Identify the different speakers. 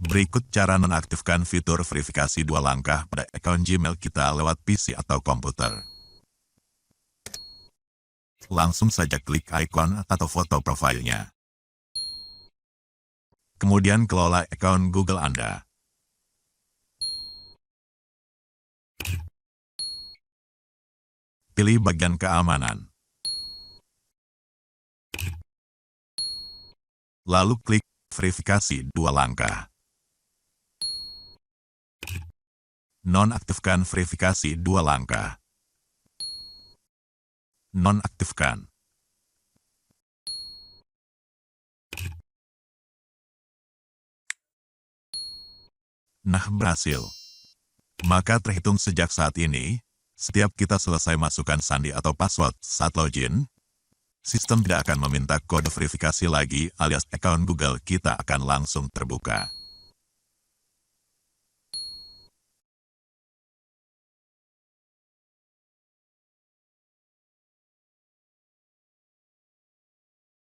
Speaker 1: Berikut cara nonaktifkan fitur verifikasi 2 langkah pada akun Gmail kita lewat PC atau komputer. Langsung saja klik ikon atau foto profilnya. Kemudian kelola akun Google Anda. Pilih bagian keamanan. Lalu klik verifikasi 2 langkah. Nonaktifkan verifikasi 2 langkah. Nonaktifkan. Nah, berhasil. Maka terhitung sejak saat ini, setiap kita selesai masukkan sandi atau password saat login, sistem tidak akan meminta kode verifikasi lagi alias akun Google kita akan langsung terbuka.